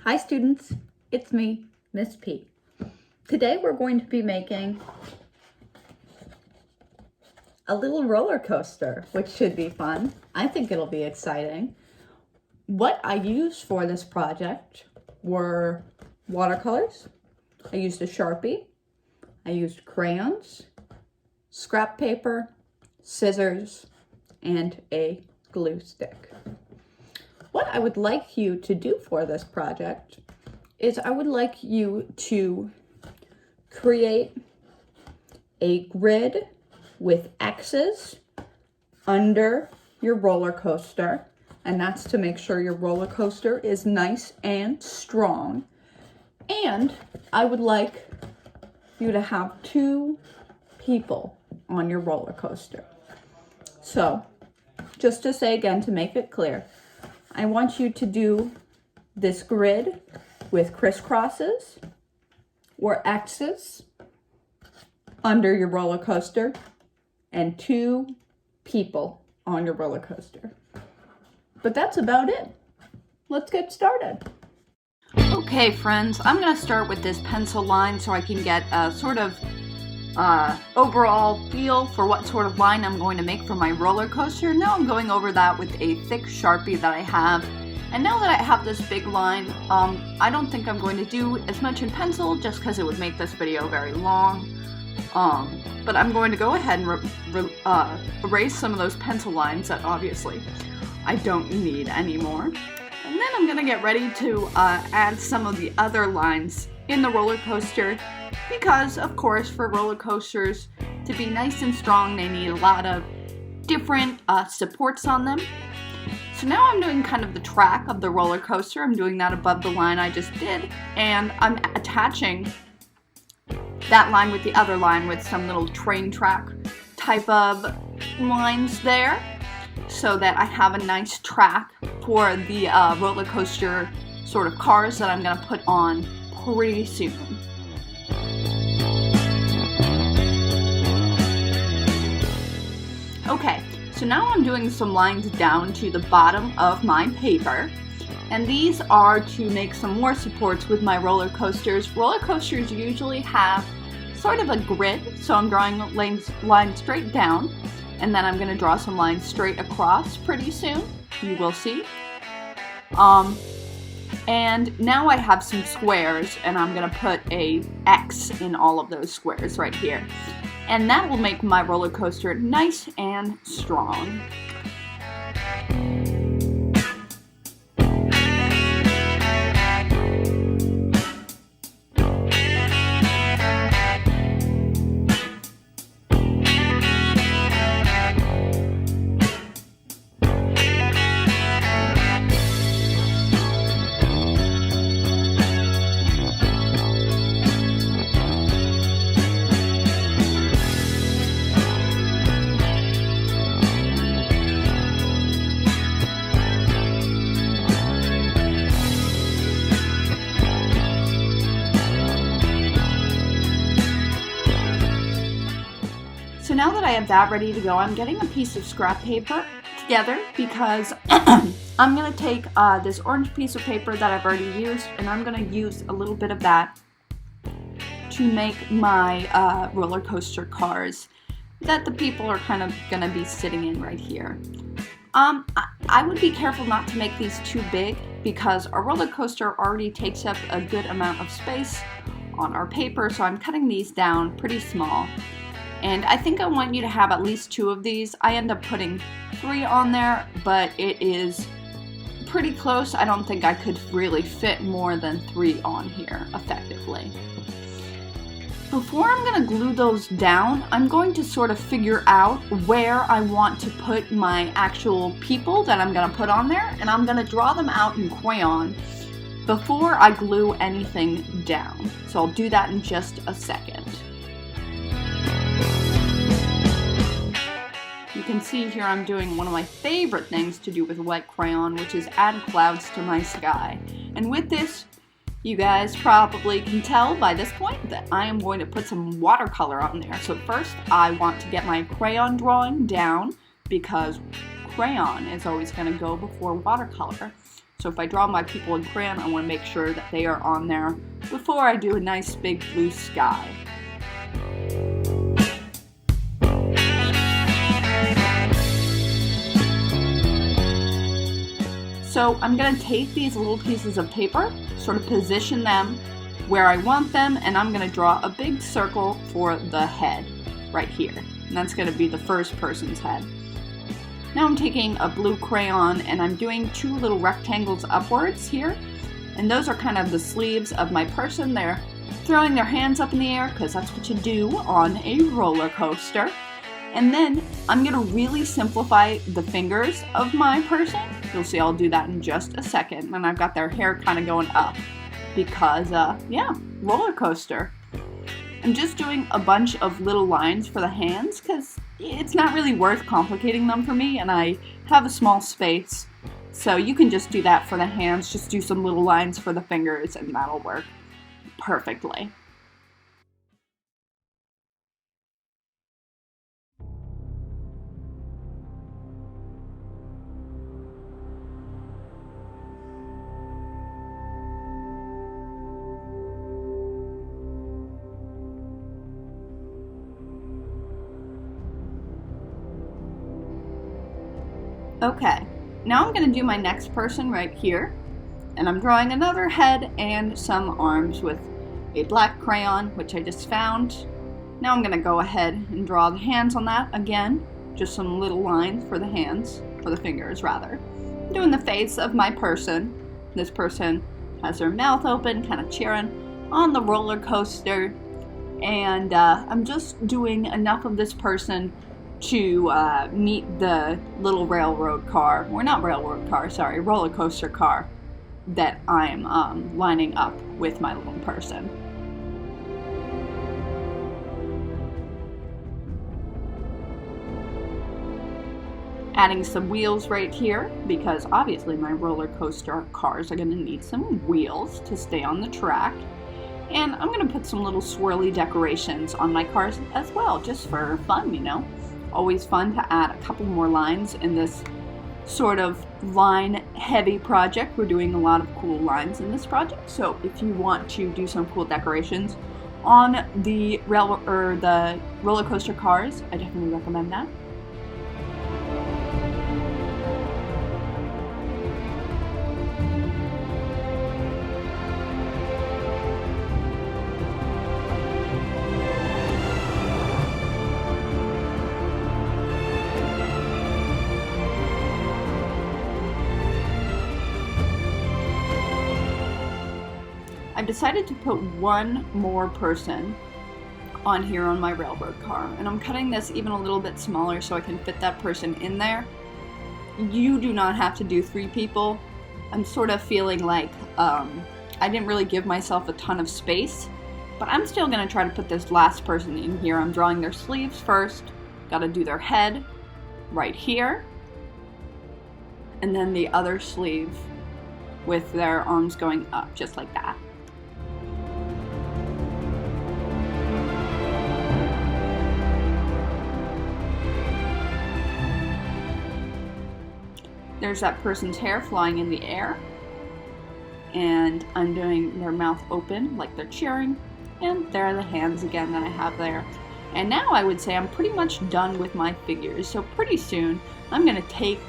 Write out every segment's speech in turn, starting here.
Hi students, it's me, Miss P. Today we're going to be making a little roller coaster, which should be fun. I think it'll be exciting. What I used for this project were watercolors. I used a Sharpie. I used crayons, scrap paper, scissors, and a glue stick. What I would like you to do for this project is I would like you to create a grid with X's under your roller coaster, and that's to make sure your roller coaster is nice and strong. And I would like you to have 2 people on your roller coaster. So, just to say again, to make it clear, I want you to do this grid with crisscrosses or X's under your roller coaster and 2 people on your roller coaster. But that's about it. Let's get started. Okay friends, I'm going to start with this pencil line so I can get a sort of overall feel for what sort of line I'm going to make for my roller coaster. Now I'm going over that with a thick Sharpie that I have. And now that I have this big line, I don't think I'm going to do as much in pencil just because it would make this video very long. But I'm going to go ahead and erase some of those pencil lines that obviously I don't need anymore. And then I'm going to get ready to add some of the other lines in the roller coaster because, of course, for roller coasters to be nice and strong, they need a lot of different supports on them. So now I'm doing kind of the track of the roller coaster. I'm doing that above the line I just did, and I'm attaching that line with the other line with some little train track type of lines there so that I have a nice track for the roller coaster sort of cars that I'm going to put on pretty soon. Okay, so now I'm doing some lines down to the bottom of my paper, and these are to make some more supports with my roller coasters. Roller coasters usually have sort of a grid, so I'm drawing lines straight down, and then I'm going to draw some lines straight across pretty soon. You will see. And now I have some squares, and I'm going to put a X in all of those squares right here. And that will make my roller coaster nice and strong. So now that I have that ready to go, I'm getting a piece of scrap paper together because I'm going to take this orange piece of paper that I've already used, and I'm going to use a little bit of that to make my roller coaster cars that the people are kind of going to be sitting in right here. I would be careful not to make these too big because our roller coaster already takes up a good amount of space on our paper, so I'm cutting these down pretty small. And I think I want you to have at least 2 of these. I end up putting 3 on there, but it is pretty close. I don't think I could really fit more than 3 on here effectively. Before I'm going to glue those down, I'm going to sort of figure out where I want to put my actual people that I'm going to put on there, and I'm going to draw them out in crayon before I glue anything down. So I'll do that in just a second. You can see here I'm doing one of my favorite things to do with wet crayon, which is add clouds to my sky. And with this, you guys probably can tell by this point that I am going to put some watercolor on there. So first, I want to get my crayon drawing down because crayon is always going to go before watercolor. So if I draw my people in crayon, I want to make sure that they are on there before I do a nice big blue sky. So I'm going to take these little pieces of paper, sort of position them where I want them, and I'm going to draw a big circle for the head right here. And that's going to be the first person's head. Now I'm taking a blue crayon and I'm doing 2 little rectangles upwards here. And those are kind of the sleeves of my person. They're throwing their hands up in the air because that's what you do on a roller coaster. And then I'm going to really simplify the fingers of my person. You'll see I'll do that in just a second. And I've got their hair kind of going up because, yeah, roller coaster. I'm just doing a bunch of little lines for the hands because it's not really worth complicating them for me, and I have a small space. So you can just do that for the hands, just do some little lines for the fingers, and that'll work perfectly. Okay, now I'm going to do my next person right here, and I'm drawing another head and some arms with a black crayon, which I just found. Now I'm going to go ahead and draw the hands on that again, just some little lines for the hands, for the fingers rather. I'm doing the face of my person. This person has their mouth open, kind of cheering on the roller coaster, and I'm just doing enough of this person to meet the little railroad car, or not railroad car, sorry, roller coaster car that I'm lining up with my little person. Adding some wheels right here, because obviously my roller coaster cars are going to need some wheels to stay on the track. And I'm going to put some little swirly decorations on my cars as well, just for fun, you know. Always fun to add a couple more lines in this sort of line-heavy project. We're doing a lot of cool lines in this project, so if you want to do some cool decorations on the roller coaster cars, I definitely recommend that. I've decided to put one more person on here on my railroad car, and I'm cutting this even a little bit smaller so I can fit that person in there. You do not have to do 3 people. I'm sort of feeling like I didn't really give myself a ton of space, but I'm still going to try to put this last person in here. I'm drawing their sleeves first, got to do their head right here, and then the other sleeve with their arms going up just like that. There's that person's hair flying in the air, and I'm doing their mouth open like they're cheering, and there are the hands again that I have there. And now I would say I'm pretty much done with my figures, so pretty soon I'm going to take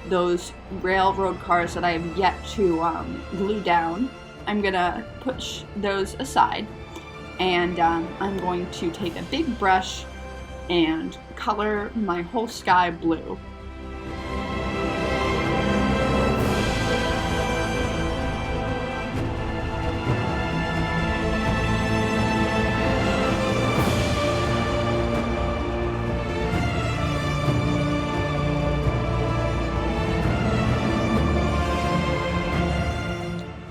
those railroad cars that I have yet to glue down. I'm going to push those aside, and I'm going to take a big brush and color my whole sky blue.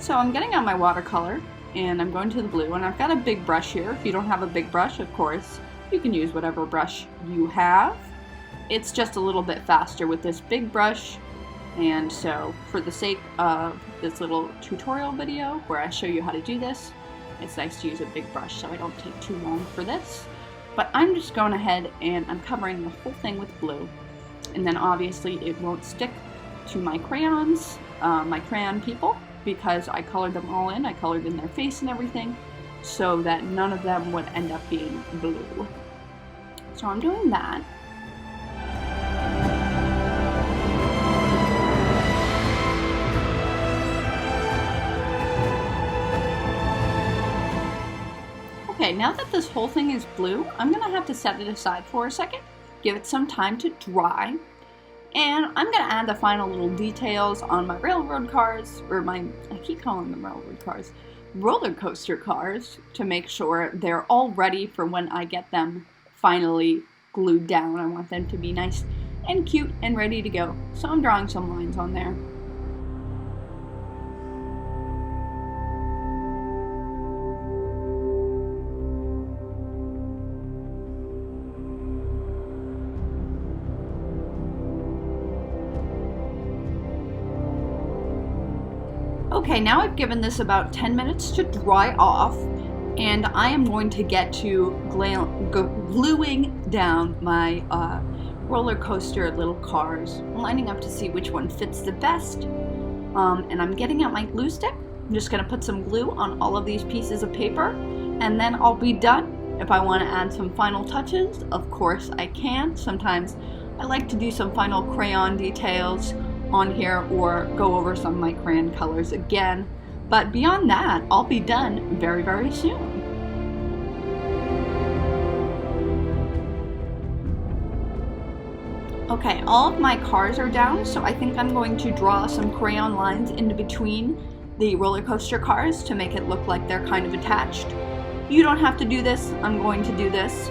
So I'm getting out my watercolor and I'm going to the blue, and I've got a big brush here. If you don't have a big brush, of course, you can use whatever brush you have. It's just a little bit faster with this big brush, and so for the sake of this little tutorial video where I show you how to do this, it's nice to use a big brush so I don't take too long for this. But I'm just going ahead and I'm covering the whole thing with blue, and then obviously it won't stick to my crayons, my crayon people, because I colored them all in. I colored in their face and everything, so that none of them would end up being blue. So I'm doing that. Okay, now that this whole thing is blue, I'm gonna have to set it aside for a second, give it some time to dry, and I'm gonna add the final little details on my railroad cars, or I keep calling them railroad cars, roller coaster cars, to make sure they're all ready for when I get them finally glued down. I want them to be nice and cute and ready to go. So I'm drawing some lines on there. Okay, now I've given this about 10 minutes to dry off, and I am going to get to gluing down my roller coaster little cars, lining up to see which one fits the best. And I'm getting out my glue stick. I'm just going to put some glue on all of these pieces of paper, and then I'll be done. If I want to add some final touches, of course I can. Sometimes I like to do some final crayon details on here or go over some of my crayon colors again. But beyond that, I'll be done very, very soon. Okay, all of my cars are down, so I think I'm going to draw some crayon lines in between the roller coaster cars to make it look like they're kind of attached. You don't have to do this, I'm going to do this.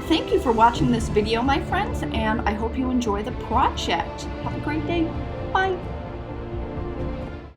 Thank you for watching this video, my friends, and I hope you enjoy the project. Have a great day. Bye.